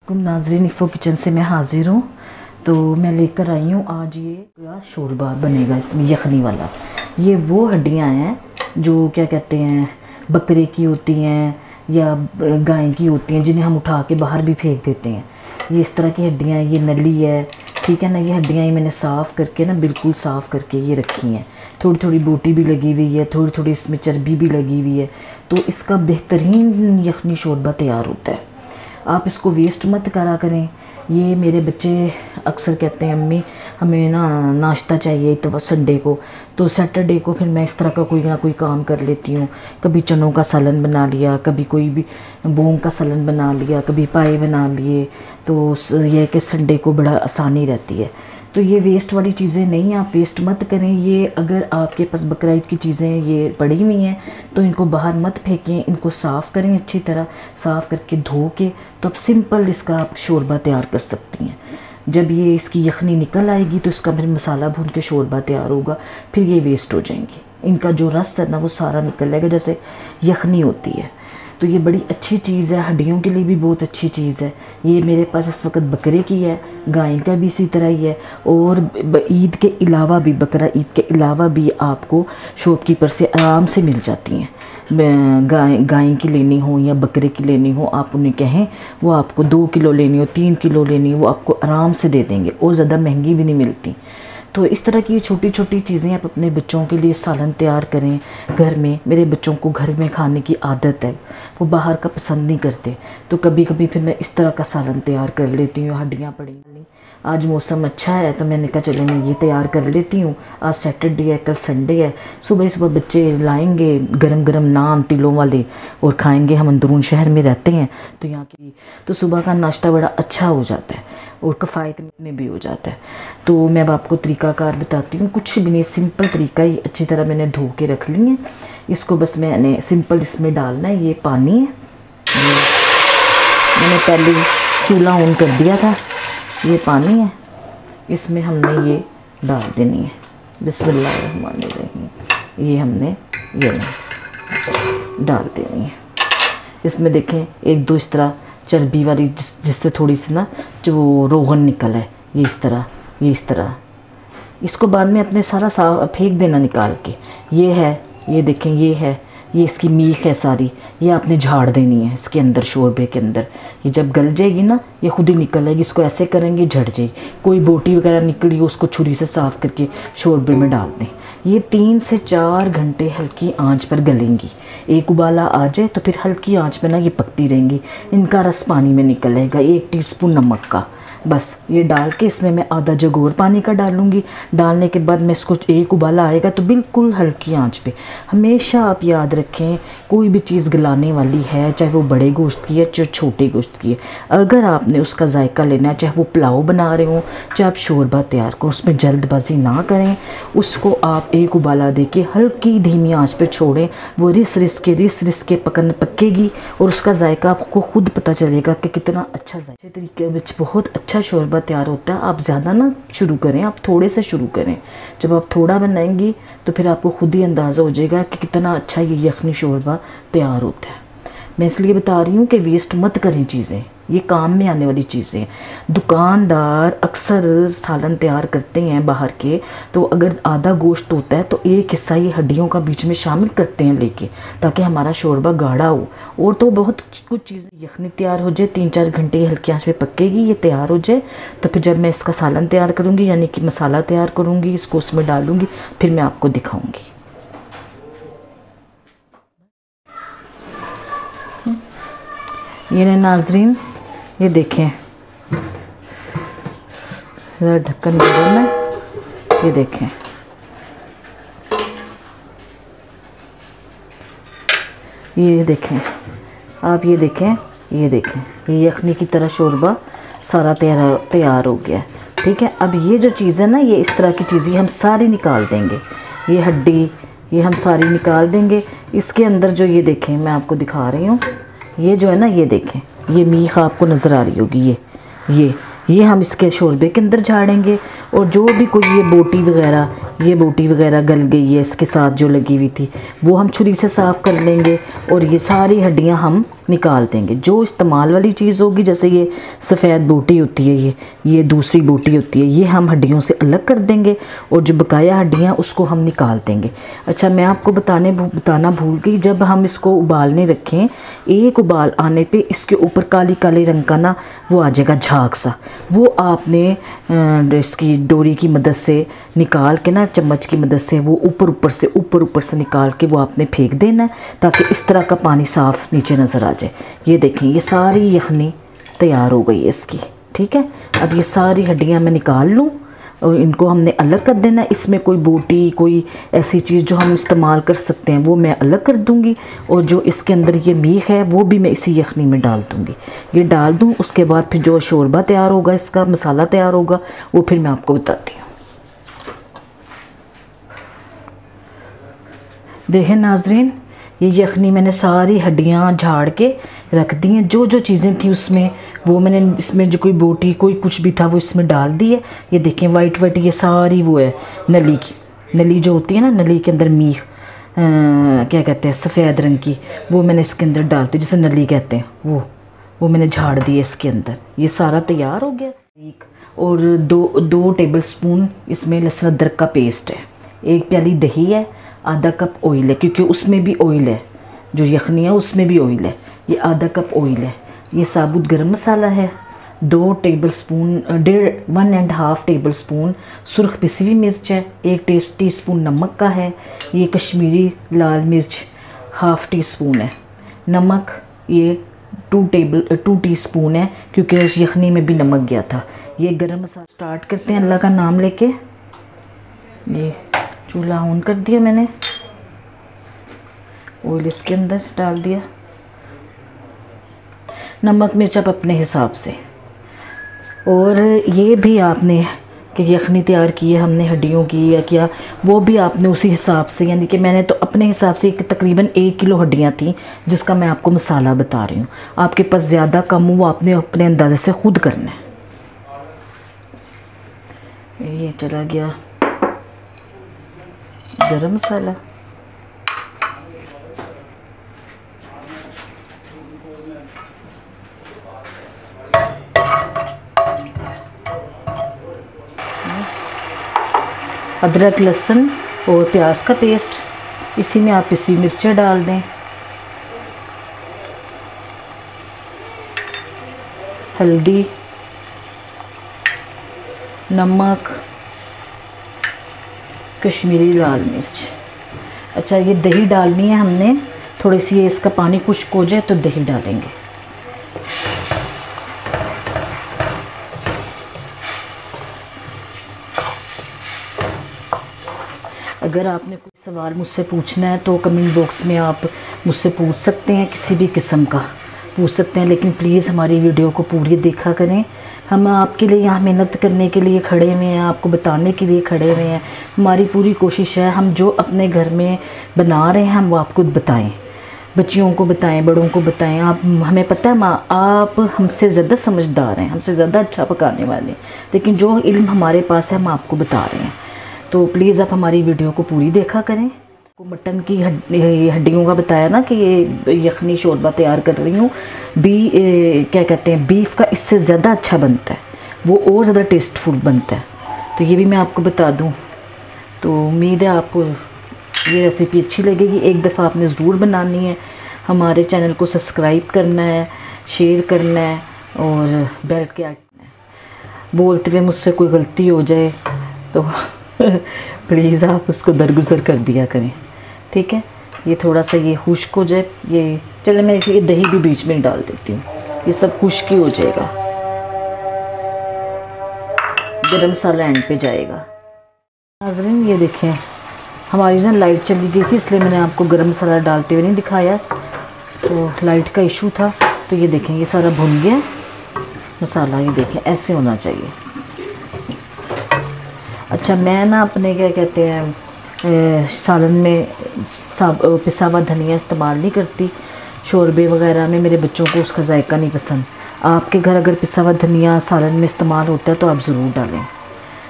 नाज़रीन, इफ़ो किचन से मैं हाज़िर हूँ। तो मैं लेकर आई हूँ आज ये शोरबा बनेगा इसमें यखनी वाला। ये वो हड्डियाँ हैं जो क्या कहते हैं बकरे की होती हैं या गाय की होती हैं, जिन्हें हम उठा के बाहर भी फेंक देते हैं। ये इस तरह की हड्डियाँ हैं। ये नली है, ठीक है ना। ये हड्डियाँ ही मैंने साफ़ करके ना बिल्कुल साफ़ करके ये रखी हैं। थोड़ी थोड़ी बोटी भी लगी हुई है, थोड़ी थोड़ी इसमें चर्बी भी लगी हुई है। तो इसका बेहतरीन यखनी शोरबा तैयार होता है। आप इसको वेस्ट मत करा करें। ये मेरे बच्चे अक्सर कहते हैं अम्मी हमें ना नाश्ता चाहिए तो संडे को, तो सैटरडे को फिर मैं इस तरह का कोई ना कोई काम कर लेती हूँ। कभी चनों का सालन बना लिया, कभी कोई भी मूंग का सालन बना लिया, कभी पाए बना लिए। तो यह कि संडे को बड़ा आसानी रहती है। तो ये वेस्ट वाली चीज़ें नहीं, आप वेस्ट मत करें। ये अगर आपके पास बकरा ईद की चीज़ें ये पड़ी हुई हैं तो इनको बाहर मत फेंकें, इनको साफ़ करें अच्छी तरह, साफ़ करके धो के तो आप सिंपल इसका आप शोरबा तैयार कर सकती हैं। जब ये इसकी यखनी निकल आएगी तो इसका फिर मसाला भून के शोरबा तैयार होगा। फिर ये वेस्ट हो जाएंगे, इनका जो रस है ना वो सारा निकल जाएगा जैसे यखनी होती है। तो ये बड़ी अच्छी चीज़ है, हड्डियों के लिए भी बहुत अच्छी चीज़ है। ये मेरे पास इस वक्त बकरे की है, गाय का भी इसी तरह ही है। और ईद के अलावा भी, बकरा ईद के अलावा भी आपको शॉपकीपर से आराम से मिल जाती हैं। गाय की लेनी हो या बकरे की लेनी हो, आप उन्हें कहें वो आपको 2 किलो लेनी हो, 3 किलो लेनी हो, वो आपको आराम से दे देंगे और ज़्यादा महंगी भी नहीं मिलती। तो इस तरह की छोटी छोटी चीज़ें आप अपने बच्चों के लिए सालन तैयार करें घर में। मेरे बच्चों को घर में खाने की आदत है, वो बाहर का पसंद नहीं करते। तो कभी कभी फिर मैं इस तरह का सालन तैयार कर लेती हूँ। हड्डियाँ पड़ी नहीं, आज मौसम अच्छा है तो मैंने कहा चलो मैं ये तैयार कर लेती हूँ। आज सैटरडे है, कल संडे है। सुबह सुबह बच्चे लाएंगे गरम गरम नान तिलों वाले और खाएंगे। हम अंदरून शहर में रहते हैं तो यहाँ की तो सुबह का नाश्ता बड़ा अच्छा हो जाता है और किफ़ायत में भी हो जाता है। तो मैं अब आपको तरीक़ाकार बताती हूँ। कुछ भी नहीं, सिंपल तरीका ही। अच्छी तरह मैंने धो के रख ली है। इसको बस मैंने सिंपल इसमें डालना है। ये पानी है, मैंने पहले चूल्हा ऑन कर दिया था। ये पानी है, इसमें हमने ये डाल देनी है। बिस्मिल्लाहिर्रहमानिर्रहीम। ये हमने ये डाल देनी है। इसमें देखें 1-2 इस तरह चर्बी वाली जिससे थोड़ी सी ना जो रोगन निकल है, ये इस तरह इसको बाद में अपने सारा फेंक देना निकाल के। ये है, ये देखें, ये इसकी मीख है सारी, ये आपने झाड़ देनी है इसके अंदर, शोरबे के अंदर। ये जब गल जाएगी ना ये खुद ही निकल आएगी। इसको ऐसे करेंगे झड़ जाएगी। कोई बोटी वगैरह निकली हो उसको छुरी से साफ़ करके शोरबे में डाल दें। ये 3 से 4 घंटे हल्की आंच पर गलेंगी। एक उबाला आ जाए तो फिर हल्की आंच पर ना ये पकती रहेंगी। इनका रस पानी में निकलेगा। 1 टीस्पून नमक का, बस ये डाल के इसमें मैं आधा जग और पानी का डालूँगी। डालने के बाद मैं इसको एक उबाला आएगा तो बिल्कुल हल्की आंच पे। हमेशा आप याद रखें कोई भी चीज़ गलाने वाली है, चाहे वो बड़े गोश्त की है चाहे छोटे गोश्त की है, अगर आपने उसका जायका लेना है, चाहे वो पुलाव बना रहे हो चाहे आप शोरबा तैयार करो, उसमें जल्दबाजी ना करें। उसको आप एक उबाला दे के हल्की धीमी आँच पर छोड़ें। वो रिस रिस के पकेगी और उसका जायका आपको खुद पता चलेगा कि कितना अच्छा जायका तरीके में बहुत अच्छा शोरबा तैयार होता है। आप ज़्यादा ना शुरू करें, आप थोड़े से शुरू करें। जब आप थोड़ा बनाएंगी तो फिर आपको खुद ही अंदाज़ा हो जाएगा कि कितना अच्छा ये यखनी शोरबा तैयार होता है। मैं इसलिए बता रही हूँ कि वेस्ट मत करें चीज़ें, ये काम में आने वाली चीज़ें। दुकानदार अक्सर सालन तैयार करते हैं बाहर के, तो अगर आधा गोश्त होता है तो एक हिस्सा ये हड्डियों का बीच में शामिल करते हैं लेके, ताकि हमारा शोरबा गाढ़ा हो। और तो बहुत कुछ चीज़ें, यखनी तैयार हो जाए 3-4 घंटे ये हल्की आंच पे पकेगी, ये तैयार हो जाए तो फिर जब मैं इसका सालन तैयार करूँगी यानी कि मसाला तैयार करूँगी, इसको उसमें डालूँगी, फिर मैं आपको दिखाऊँगी। ये नाज़रीन, ये देखें, ढक्कन गरम है, ये देखें, ये देखें आप, ये देखें, ये यखनी की तरह शोरबा सारा तैयार हो गया। ठीक है, अब ये जो चीज़ है ना, ये इस तरह की चीज़ें हम सारी निकाल देंगे। ये हड्डी ये हम सारी निकाल देंगे। इसके अंदर जो ये देखें, मैं आपको दिखा रही हूँ, ये जो है ना, ये देखें, ये मीख आपको नज़र आ रही होगी। ये हम इसके शोरबे के अंदर झाड़ेंगे। और जो भी कोई ये बोटी वगैरह गल गई है इसके साथ जो लगी हुई थी, वो हम छुरी से साफ़ कर लेंगे। और ये सारी हड्डियाँ हम निकाल देंगे। जो इस्तेमाल वाली चीज़ होगी, जैसे ये सफ़ेद बोटी होती है, ये दूसरी बोटी होती है, ये हम हड्डियों से अलग कर देंगे और जो बकाया हड्डियाँ उसको हम निकाल देंगे। अच्छा, मैं आपको बताना भूल गई, जब हम इसको उबालने रखें, एक उबाल आने पे इसके ऊपर काली काले रंग का ना वो आ जाएगा झाग सा, वो आपने इसकी डोरी की मदद से निकाल के ना, चम्मच की मदद से वो ऊपर ऊपर से निकाल के वो आपने फेंक देना है, ताकि इस तरह का पानी साफ़ नीचे नज़र आ जाए। ये देखें, ये सारी यखनी तैयार हो गई है इसकी। ठीक है, अब ये सारी हड्डियाँ मैं निकाल लूँ और इनको हमने अलग कर देना है। इसमें कोई बोटी, कोई ऐसी चीज़ जो हम इस्तेमाल कर सकते हैं वो मैं अलग कर दूँगी, और जो इसके अंदर ये मीख है वो भी मैं इसी यखनी में डाल दूँगी। ये डाल दूँ, उसके बाद फिर जो शोरबा तैयार होगा, इसका मसाला तैयार होगा, वो फिर मैं आपको बताती हूँ। देखें नाजरीन, ये यखनी मैंने सारी हड्डियाँ झाड़ के रख दी हैं। जो जो चीज़ें थी उसमें, वो मैंने इसमें जो कोई बोटी, कोई कुछ भी था वो इसमें डाल दी है। ये देखें वाइट वाइट, ये सारी वो है नली की, नली जो होती है ना, नली के अंदर मीख क्या कहते हैं, सफ़ेद रंग की, वो मैंने इसके अंदर डालती, जिसे नली कहते हैं, वो मैंने झाड़ दी है इसके अंदर। ये सारा तैयार हो गया। और दो टेबल स्पून इसमें लहसुन अदरक का पेस्ट है, 1 प्याली दही है, आधा कप ऑयल है, क्योंकि उसमें भी ऑयल है, जो यखनी है उसमें भी ऑयल है, ये आधा कप ऑयल है। ये साबुत गरम मसाला है, 2 टेबल स्पून 1.5 टेबल स्पून सुर्ख पिसी हुई मिर्च है, 1 टीस्पून नमक का है, ये कश्मीरी लाल मिर्च 1/2 टीस्पून है, नमक ये 2 टीस्पून है, क्योंकि उस यखनी में भी नमक गया था। ये गरम मसाला स्टार्ट करते हैं अल्लाह का नाम लेके। ये चूल्हा ऑन कर दिया मैंने, ऑयल इसके अंदर डाल दिया, नमक मिर्च आप अपने हिसाब से। और ये भी आपने कि यखनी तैयार की है हमने हड्डियों की या क्या, वो भी आपने उसी हिसाब से, यानी कि मैंने तो अपने हिसाब से तकरीबन 1 किलो हड्डियाँ थी, जिसका मैं आपको मसाला बता रही हूँ। आपके पास ज़्यादा कम हो, वो आपने अपने अंदाजे से खुद करना है। ये चला गया गरम मसाला, अदरक लहसुन और प्याज का पेस्ट, इसी में आप पिसी मिर्चें डाल दें, हल्दी, नमक, कश्मीरी लाल मिर्च। अच्छा, ये दही डालनी है हमने थोड़ी सी, ये इसका पानी खुश्क हो जाए तो दही डालेंगे। अगर आपने कोई सवाल मुझसे पूछना है तो कमेंट बॉक्स में आप मुझसे पूछ सकते हैं, किसी भी किस्म का पूछ सकते हैं, लेकिन प्लीज़ हमारी वीडियो को पूरी देखा करें। हम आपके लिए यहाँ मेहनत करने के लिए खड़े हुए हैं, आपको बताने के लिए खड़े हुए हैं। हमारी पूरी कोशिश है, हम जो अपने घर में बना रहे हैं हम वो आपको बताएं, बच्चियों को बताएं, बड़ों को बताएं। आप, हमें पता है आप हमसे ज़्यादा समझदार हैं, हमसे ज़्यादा अच्छा पकाने वाले, लेकिन जो इल्म हमारे पास है हम आपको बता रहे हैं। तो प्लीज़ आप हमारी वीडियो को पूरी देखा करें। को मटन की हड्डियों का बताया ना कि ये यखनी शोरबा तैयार कर रही हूँ, क्या कहते हैं, बीफ का इससे ज़्यादा अच्छा बनता है, वो और ज़्यादा टेस्टफुल बनता है। तो ये भी मैं आपको बता दूँ। तो उम्मीद है आपको ये रेसिपी अच्छी लगेगी। एक दफ़ा आपने ज़रूर बनानी है। हमारे चैनल को सब्सक्राइब करना है, शेयर करना है और बेल के आइकन बोलते हुए मुझसे कोई गलती हो जाए तो प्लीज़ आप उसको दरगुजर कर दिया करें, ठीक है। ये थोड़ा सा ये खुश्क हो जाए, ये चले मैं इसलिए दही भी बीच में डाल देती हूँ, ये सब खुश्क ही हो जाएगा, गरम मसाला एंड पे जाएगा। नाज़रीन ये देखें, हमारी ना लाइट चली गई थी, इसलिए मैंने आपको गरम मसाला डालते हुए नहीं दिखाया, तो लाइट का इशू था। तो ये देखें, ये सारा भुन गया मसाला, ये देखें ऐसे होना चाहिए। अच्छा, मैं ना अपने क्या कहते हैं सालन में पिसा हुआ धनिया इस्तेमाल नहीं करती, शोरबे वगैरह में मेरे बच्चों को उसका जायका नहीं पसंद। आपके घर अगर पिसा हुआ धनिया सालन में इस्तेमाल होता है तो आप ज़रूर डालें।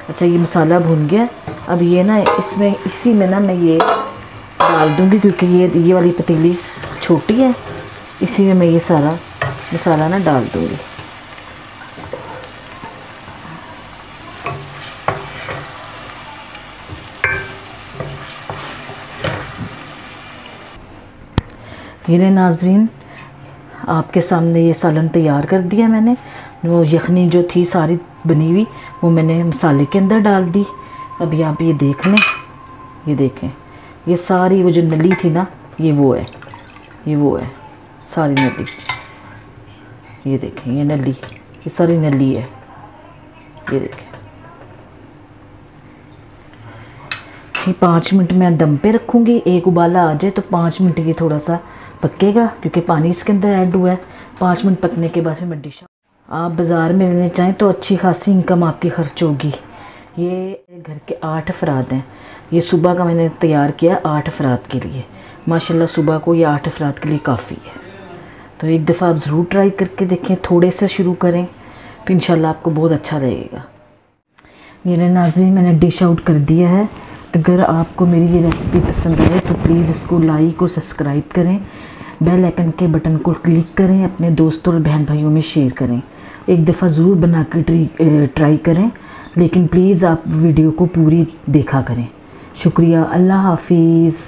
अच्छा, ये मसाला भुन गया, अब ये ना इसमें इसी में ना मैं ये डाल दूँगी, क्योंकि ये वाली पतीली छोटी है, इसी में मैं ये सारा मसाला ना डाल दूँगी। ये नाज़रीन, आपके सामने ये सालन तैयार कर दिया मैंने। वो यखनी जो थी सारी बनी हुई वो मैंने मसाले के अंदर डाल दी। अभी आप ये देख लें, ये देखें, ये सारी वो जो नली थी ना, ये वो है, ये वो है सारी नली। ये देखें, ये नली, ये सारी नली है। ये देखें, ये 5 मिनट मैं दम पे रखूँगी। एक उबाला आ जाए तो 5 मिनट ये थोड़ा सा पकेगा, क्योंकि पानी इसके अंदर ऐड हुआ है। 5 मिनट पकने के बाद फिर मैं डिश, आप बाज़ार में लेने चाहें तो अच्छी खासी इनकम आपकी खर्च होगी। ये घर के 8 अफराद हैं। ये सुबह का मैंने तैयार किया 8 अफराद के लिए। माशाल्लाह सुबह को ये 8 अफराद के लिए काफ़ी है। तो एक दफ़ा आप ज़रूर ट्राई करके देखें, थोड़े से शुरू करें, फिर इंशाल्लाह आपको बहुत अच्छा लगेगा। मेरे नाज़रीन, मैंने डिश आउट कर दिया है। अगर आपको मेरी ये रेसिपी पसंद आए तो प्लीज़ इसको लाइक और सब्सक्राइब करें, बेल आइकन के बटन को क्लिक करें, अपने दोस्तों और बहन भाइयों में शेयर करें। एक दफ़ा ज़रूर बना कर ट्राई करें, लेकिन प्लीज़ आप वीडियो को पूरी देखा करें। शुक्रिया, अल्लाह हाफिज़।